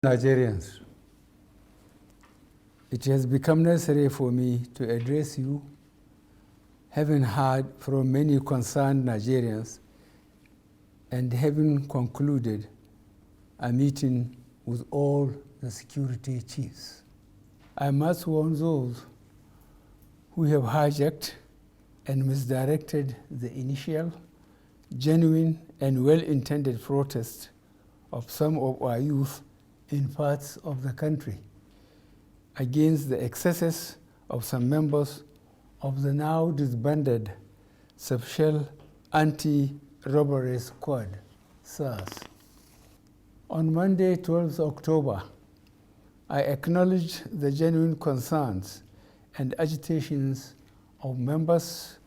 Nigerians, it has become necessary for me to address you, having heard from many concerned Nigerians and having concluded a meeting with all the security chiefs. I must warn those who have hijacked and misdirected the initial, genuine, and well-intended protest of some of our youth in parts of the country against the excesses of some members of the now disbanded Special Anti-Robbery Squad, SARS. On Monday, 12th October, I acknowledged the genuine concerns and agitations of members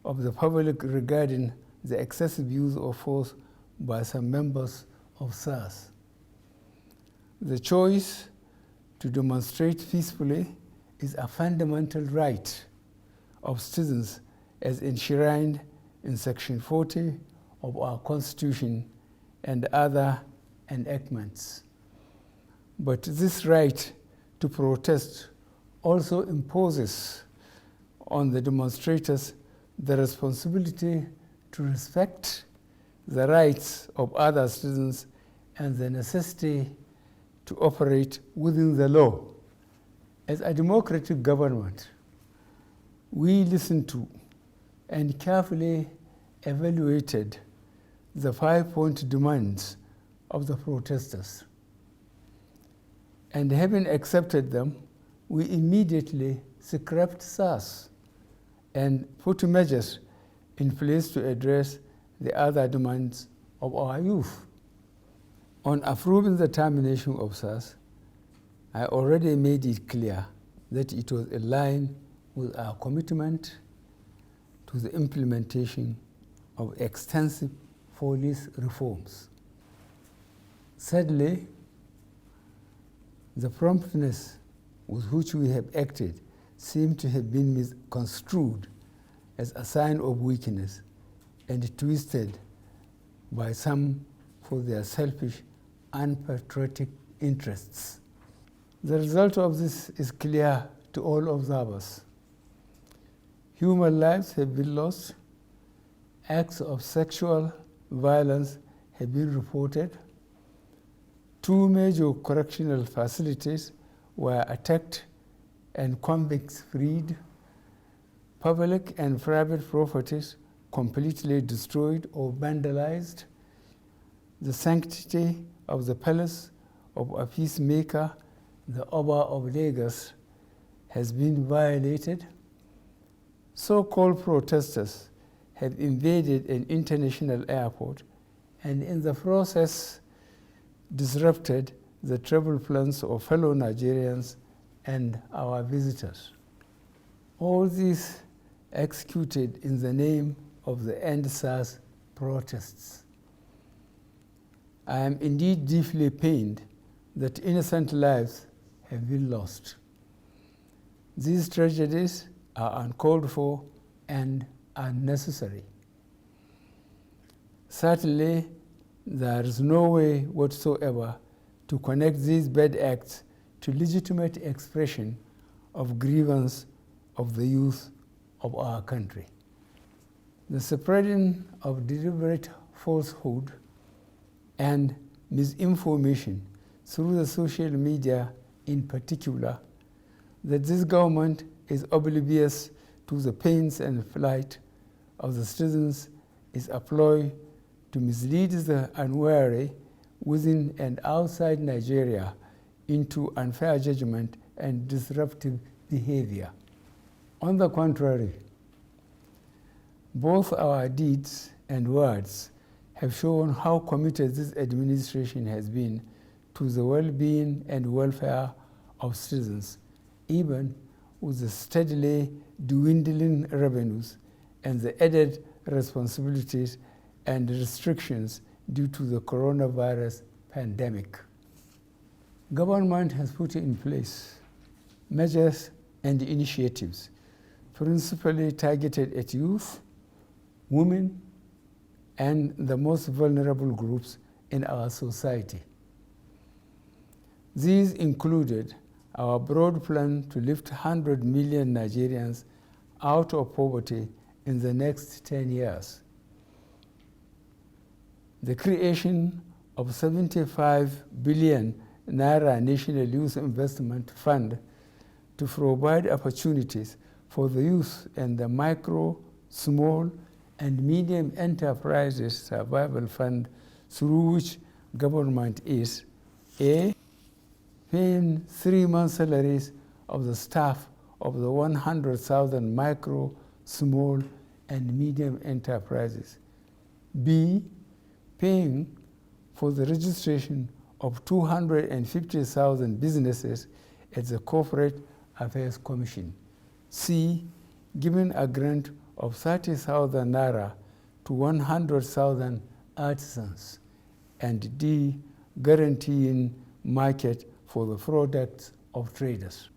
of the public regarding the excessive use of force by some members of SARS. The choice to demonstrate peacefully is a fundamental right of citizens as enshrined in Section 40 of our Constitution and other enactments. But this right to protest also imposes on the demonstrators the responsibility to respect the rights of other citizens and the necessity to operate within the law. As a democratic government, we listened to and carefully evaluated the 5-point demands of the protesters. And having accepted them, we immediately scrapped SARS and put measures in place to address the other demands of our youth. On approving the termination of SARS, I already made it clear that it was in line with our commitment to the implementation of extensive police reforms. Sadly, the promptness with which we have acted seemed to have been misconstrued as a sign of weakness and twisted by some for their selfish, unpatriotic interests. The result of this is clear to all observers. Human lives have been lost, acts of sexual violence have been reported, 2 major correctional facilities were attacked and convicts freed, public and private properties completely destroyed or vandalized, the sanctity of the palace of a peacemaker, the Oba of Lagos, has been violated. So-called protesters have invaded an international airport and in the process disrupted the travel plans of fellow Nigerians and our visitors. All this executed in the name of the End SARS protests. I am indeed deeply pained that innocent lives have been lost. These tragedies are uncalled for and unnecessary. Certainly, there is no way whatsoever to connect these bad acts to legitimate expression of grievance of the youth of our country. The spreading of deliberate falsehood and misinformation through the social media in particular, that this government is oblivious to the pains and plight of the citizens is a ploy to mislead the unwary within and outside Nigeria into unfair judgment and disruptive behavior. On the contrary, both our deeds and words have shown how committed this administration has been to the well-being and welfare of citizens, even with the steadily dwindling revenues and the added responsibilities and restrictions due to the coronavirus pandemic. Government has put in place measures and initiatives principally targeted at youth, women, and the most vulnerable groups in our society. These included our broad plan to lift 100 million Nigerians out of poverty in the next 10 years. The creation of 75 billion Naira National Youth Investment Fund to provide opportunities for the youth and the micro, small, and medium enterprises survival fund, through which government is A, paying 3 months' salaries of the staff of the 100,000 micro, small, and medium enterprises. B, paying for the registration of 250,000 businesses at the Corporate Affairs Commission. C, giving a grant of 30,000 Naira to 100,000 artisans. And D, guaranteeing market for the products of traders.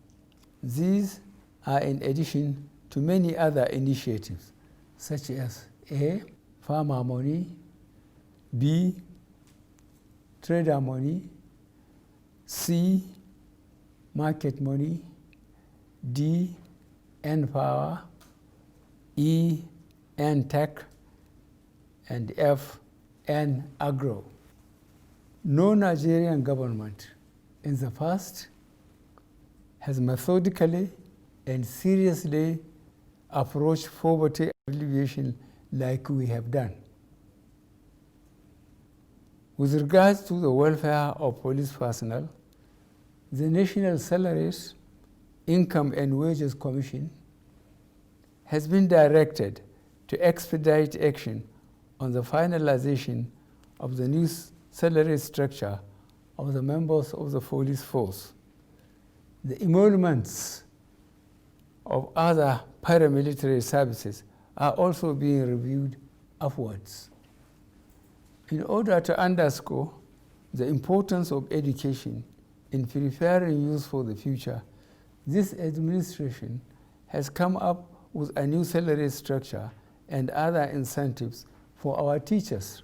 These are in addition to many other initiatives, such as A, farmer money, B, trader money, C, market money, D, N-Power, E, N-Tech, and F, N-Agro. No Nigerian government in the past has methodically and seriously approached poverty alleviation like we have done. With regards to the welfare of police personnel, the National Salaries, Income and Wages Commission has been directed to expedite action on the finalization of the new salary structure of the members of the police force. The emoluments of other paramilitary services are also being reviewed upwards. In order to underscore the importance of education in preparing youth for the future, this administration has come up with a new salary structure and other incentives for our teachers.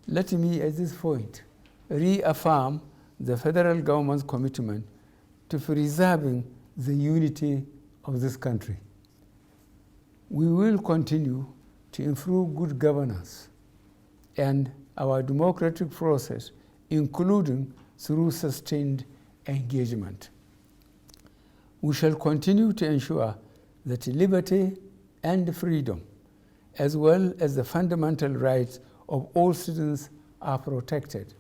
Let me, at this point, reaffirm the federal government's commitment to preserving the unity of this country. We will continue to improve good governance and our democratic process, including through sustained engagement. We shall continue to ensure that liberty and freedom, as well as the fundamental rights of all citizens, are protected.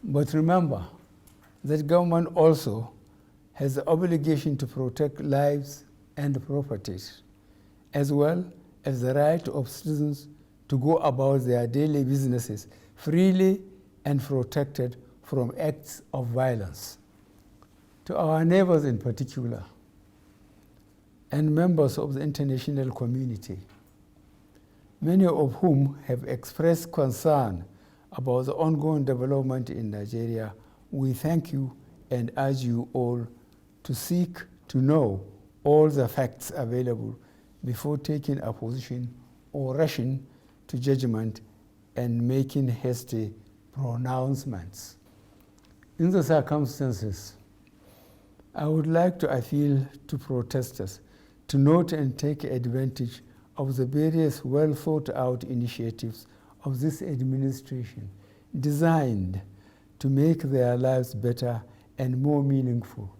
But remember that government also has the obligation to protect lives and properties, as well as the right of citizens to go about their daily businesses freely and protected from acts of violence. To our neighbors in particular, and members of the international community, many of whom have expressed concern about the ongoing development in Nigeria, we thank you and urge you all to seek to know all the facts available before taking a position or rushing to judgment and making hasty pronouncements. In the circumstances, I would like to appeal to protesters to note and take advantage of the various well-thought-out initiatives of this administration designed to make their lives better and more meaningful,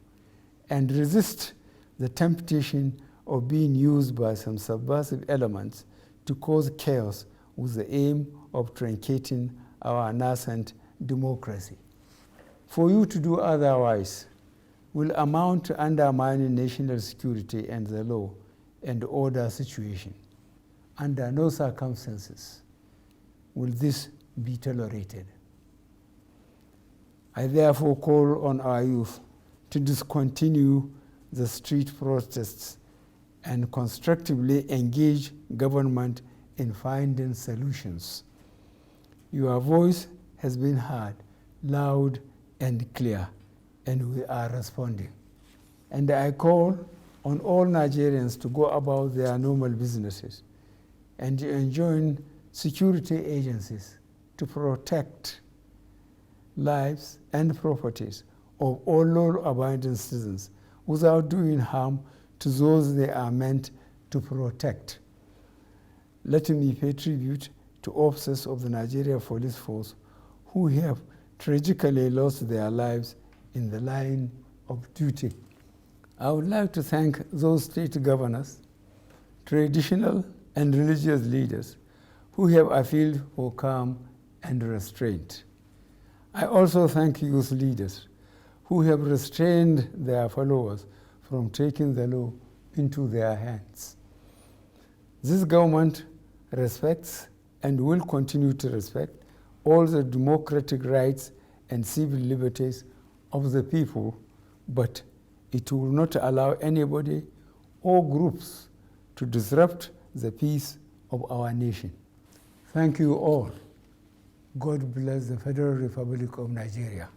and resist the temptation of being used by some subversive elements to cause chaos with the aim of truncating our nascent democracy. For you to do otherwise will amount to undermining national security and the law and order situation. Under no circumstances will this be tolerated. I therefore call on our youth to discontinue the street protests and constructively engage government in finding solutions. Your voice has been heard loud and clear, and we are responding. And I call on all Nigerians to go about their normal businesses and to enjoin security agencies to protect lives, and properties of all law-abiding citizens without doing harm to those they are meant to protect. Let me pay tribute to officers of the Nigeria Police Force who have tragically lost their lives in the line of duty. I would like to thank those state governors, traditional and religious leaders who have appealed for calm and restraint. I also thank youth leaders who have restrained their followers from taking the law into their hands. This government respects and will continue to respect all the democratic rights and civil liberties of the people, but it will not allow anybody or groups to disrupt the peace of our nation. Thank you all. God bless the Federal Republic of Nigeria.